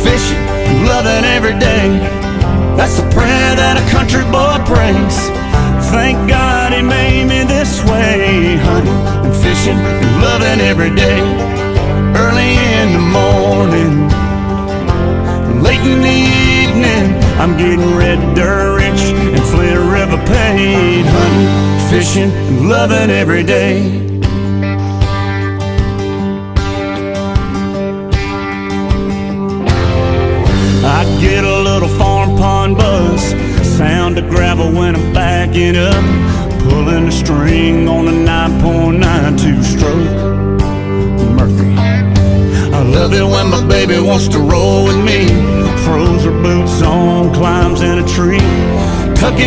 fishing, loving every day. That's the prayer that a country boy prays. Thank God he made me this way, hunting and fishing and loving every day. Early in the morning, late in the evening, I'm getting red dirt rich and Flint River paid. Hunting, fishing, and loving every day. I get a little farm pond buzz, sound of gravel when I'm backing up, pulling the string on a 9.92 stroke Murphy. I love it when my baby wants to roll with me, throws her boots on, climbs in a tree, tucking